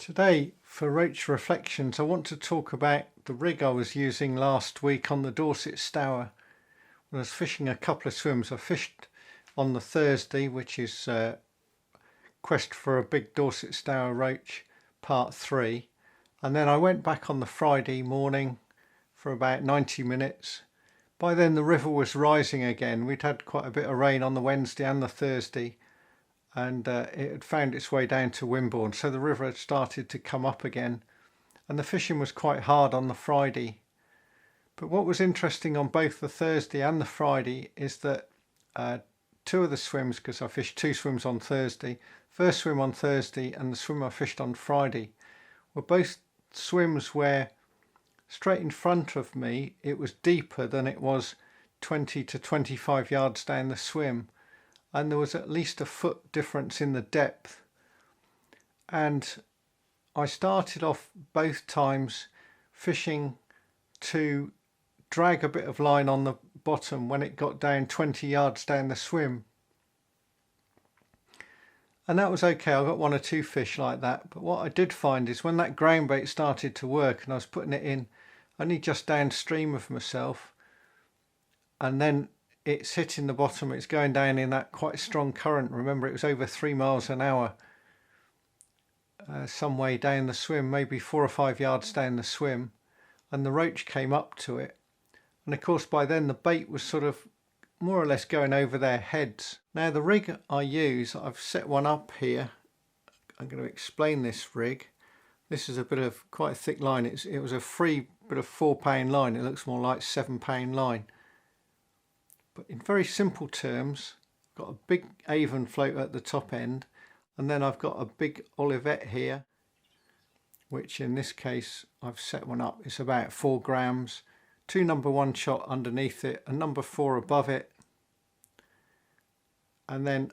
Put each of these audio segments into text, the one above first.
Today for Roach Reflections I want to talk about the rig I was using last week on the Dorset Stour. When I was fishing a couple of swims, I fished on the Thursday, which is Quest for a Big Dorset Stour Roach part 3, and then I went back on the Friday morning for about 90 minutes. By then the river was rising again. We'd had quite a bit of rain on the Wednesday and the Thursday, and it had found its way down to Wimborne, so the river had started to come up again, and the fishing was quite hard on the Friday. But what was interesting on both the Thursday and the Friday is that two of the swims, because I fished two swims on Thursday, first swim on Thursday and the swim I fished on Friday, were both swims where straight in front of me it was deeper than it was 20 to 25 yards down the swim, and there was at least a foot difference in the depth. And I started off both times fishing to drag a bit of line on the bottom when it got down 20 yards down the swim, and that was okay. I got one or two fish like that. But what I did find is when that ground bait started to work and I was putting it in only just downstream of myself, and then it's hitting the bottom, it's going down in that quite strong current. Remember, it was over 3 miles an hour, some way down the swim, maybe 4 or 5 yards down the swim, and the roach came up to it. And of course by then the bait was sort of more or less going over their heads. Now the rig I use, I've set one up here. I'm going to explain this rig. This is a bit of quite a thick line. It was a free bit of 4-pound line. It looks more like 7-pound line. But in very simple terms, I've got a big Avon float at the top end, and then I've got a big Olivet here, which in this case I've set one up. It's about 4 grams, 2 number 1 shot underneath it, a number 4 above it, and then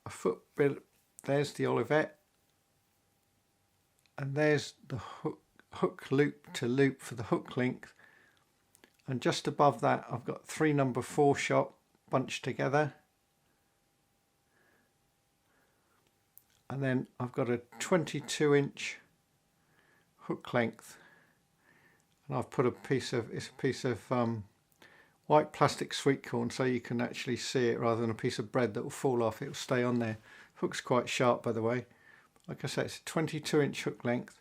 a foot bit. There's the Olivet, and there's the hook loop to loop for the hook length, and just above that I've got 3 number 4 shot bunched together, and then I've got a 22-inch hook length, and I've put it's a piece of white plastic sweet corn, so you can actually see it rather than a piece of bread that will fall off. It will stay on there. Hook's quite sharp, by the way. Like I said, it's a 22-inch hook length,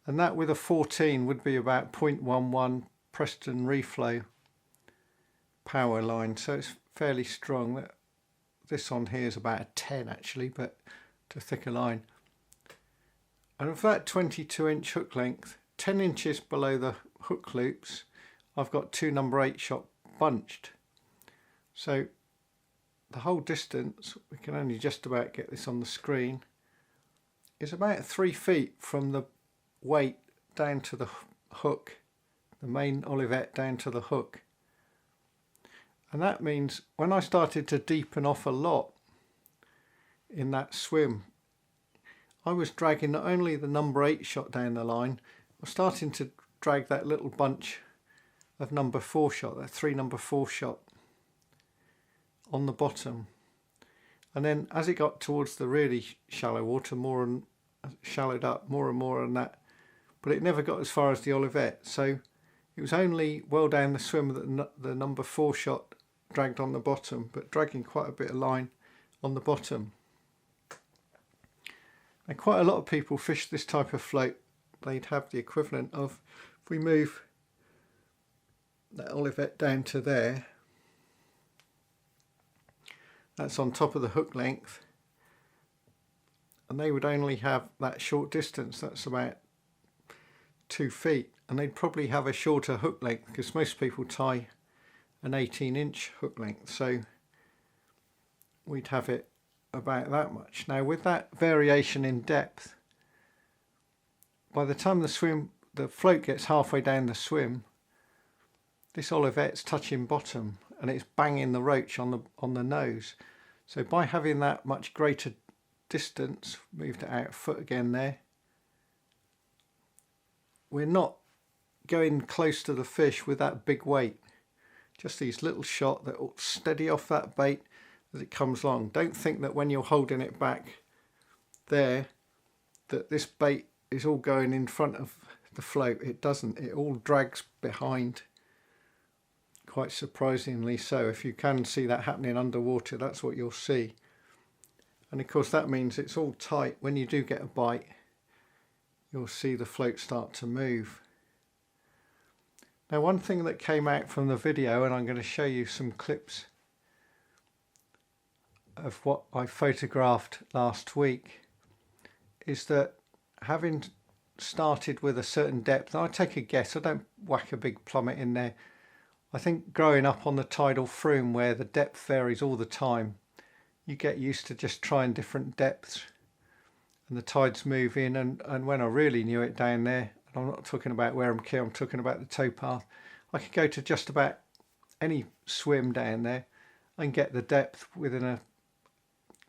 and that with a 14 would be about 0.11 Preston reflow power line, so it's fairly strong. This on here is about a 10 actually, but to thicker line. And of that 22-inch hook length, 10 inches below the hook loops, I've got 2 number 8 shot bunched. So the whole distance, we can only just about get this on the screen, is about 3 feet from the weight down to the hook, the main Olivet down to the hook. And that means when I started to deepen off a lot in that swim, I was dragging not only the number 8 shot down the line, I was starting to drag that little bunch of number 4 shot, that 3 number 4 shot on the bottom. And then as it got towards the really shallow water, more and shallowed up more and more on that, but it never got as far as the Olivet. So it was only well down the swim that the number 4 shot dragged on the bottom, but dragging quite a bit of line on the bottom. And quite a lot of people fish this type of float. They'd have the equivalent of, if we move that Olivet down to there, that's on top of the hook length, and they would only have that short distance, that's about 2 feet, and they'd probably have a shorter hook length because most people tie an 18-inch hook length, so we'd have it about that much. Now with that variation in depth, by the time the float gets halfway down the swim, this Olivet's touching bottom and it's banging the roach on the nose. So by having that much greater distance, moved it out a foot again there, we're not going close to the fish with that big weight. Just these little shot that will steady off that bait as it comes along. Don't think that when you're holding it back there that this bait is all going in front of the float. It doesn't. It all drags behind, quite surprisingly so. If you can see that happening underwater, that's what you'll see. And of course that means it's all tight. When you do get a bite, you'll see the float start to move. Now, one thing that came out from the video, and I'm going to show you some clips of what I photographed last week, is that having started with a certain depth, and I take a guess, I don't whack a big plummet in there. I think growing up on the tidal froome where the depth varies all the time, you get used to just trying different depths and the tides move in. And when I really knew it down there, and I'm not talking about Wareham Quay, I'm talking about the towpath, I could go to just about any swim down there and get the depth within a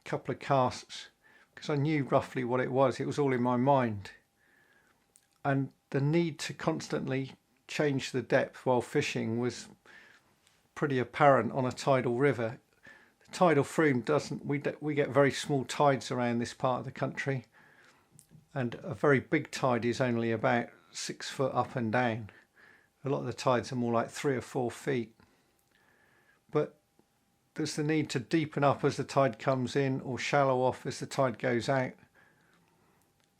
couple of casts, because I knew roughly what it was. It was all in my mind. And the need to constantly change the depth while fishing was pretty apparent on a tidal river. The tidal froome doesn't, we get very small tides around this part of the country, and a very big tide is only about 6 foot up and down. A lot of the tides are more like 3 or 4 feet. But there's the need to deepen up as the tide comes in, or shallow off as the tide goes out,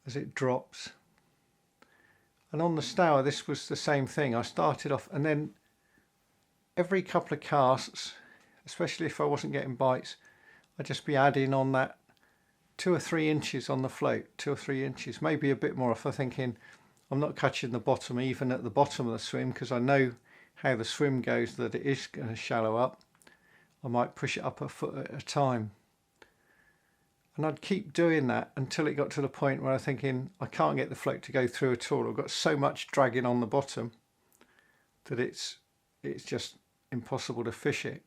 as it drops. And on the Stour, this was the same thing. I started off, and then every couple of casts, especially if I wasn't getting bites, I'd just be adding on that 2 or 3 inches on the float, 2 or 3 inches, maybe a bit more if I'm thinking I'm not catching the bottom even at the bottom of the swim, because I know how the swim goes, that it is going to shallow up. I might push it up a foot at a time. And I'd keep doing that until it got to the point where I'm thinking I can't get the float to go through at all. I've got so much dragging on the bottom that it's just impossible to fish it.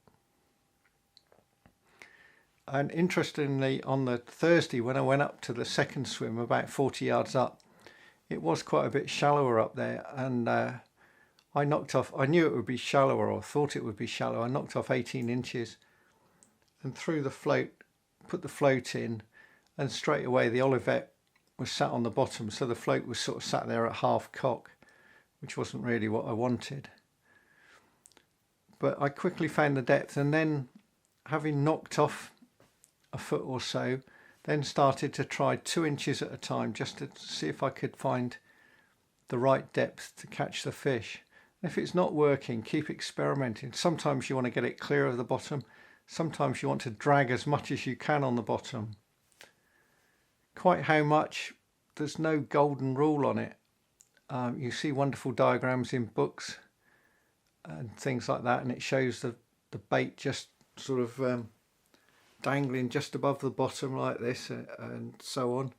And interestingly, on the Thursday when I went up to the second swim about 40 yards up, it was quite a bit shallower up there, and I knocked off, I knew it would be shallower, or thought it would be shallow. I knocked off 18 inches and threw the float, put the float in, and straight away the Olivet was sat on the bottom, so the float was sort of sat there at half cock, which wasn't really what I wanted. But I quickly found the depth, and then having knocked off a foot or so, then started to try 2 inches at a time just to see if I could find the right depth to catch the fish. And if it's not working, keep experimenting. Sometimes you want to get it clear of the bottom. Sometimes you want to drag as much as you can on the bottom. Quite how much, there's no golden rule on it. You see wonderful diagrams in books and things like that, and it shows the bait just sort of dangling just above the bottom like this, and so on.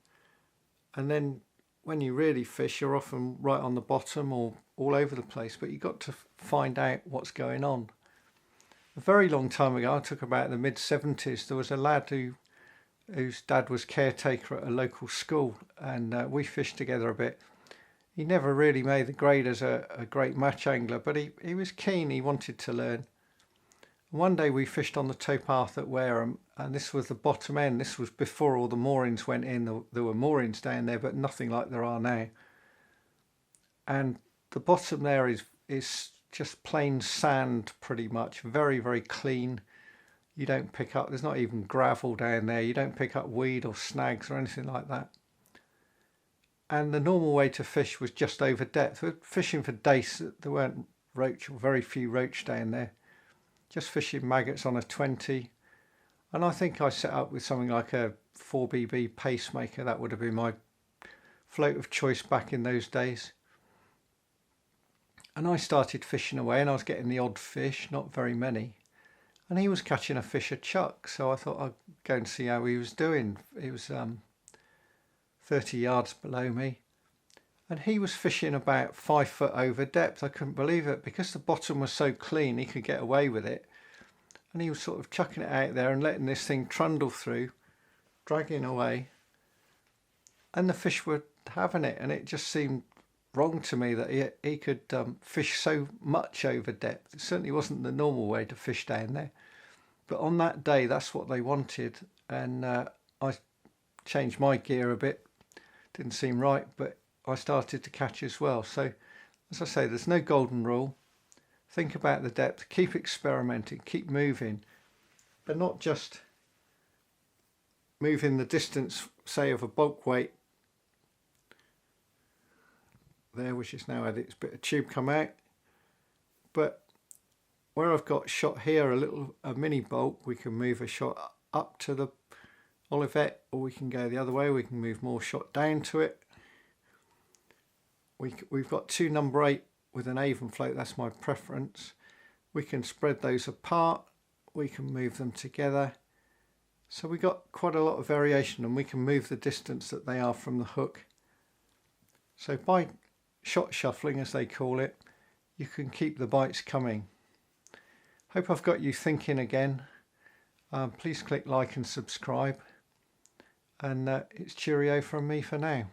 And then when you really fish, you're often right on the bottom or all over the place, but you've got to find out what's going on. A very long time ago, I took about the mid-70s, there was a lad whose dad was caretaker at a local school, and we fished together a bit. He never really made the grade as a great match angler, but he was keen, he wanted to learn. One day we fished on the towpath at Wareham, and this was the bottom end. This was before all the moorings went in. There were moorings down there, but nothing like there are now. And the bottom there is just plain sand pretty much, very, very clean. You don't pick up, there's not even gravel down there. You don't pick up weed or snags or anything like that. And the normal way to fish was just over depth. We're fishing for dace. There weren't roach, or very few roach down there. Just fishing maggots on a 20. And I think I set up with something like a 4BB pacemaker. That would have been my float of choice back in those days. And I started fishing away, and I was getting the odd fish, not very many. And he was catching a fish a chuck, so I thought I'd go and see how he was doing. He was 30 yards below me, and he was fishing about 5 foot over depth. I couldn't believe it, because the bottom was so clean he could get away with it, and he was sort of chucking it out there and letting this thing trundle through, dragging away, and the fish were having it. And it just seemed wrong to me that he could fish so much over depth. It certainly wasn't the normal way to fish down there, but on that day that's what they wanted. And I changed my gear a bit, didn't seem right, but I started to catch as well. So as I say, there's no golden rule. Think about the depth, keep experimenting, keep moving, but not just moving the distance, say, of a bulk weight there, which is now had its bit of tube come out, but where I've got shot here a mini bulk, we can move a shot up to the Olivet, or we can go the other way, we can move more shot down to it. We've got 2 number 8 with an Avon float, that's my preference. We can spread those apart, we can move them together. So we got quite a lot of variation, and we can move the distance that they are from the hook. So by shot shuffling, as they call it, you can keep the bites coming. Hope I've got you thinking again. Please click like and subscribe, and it's cheerio from me for now.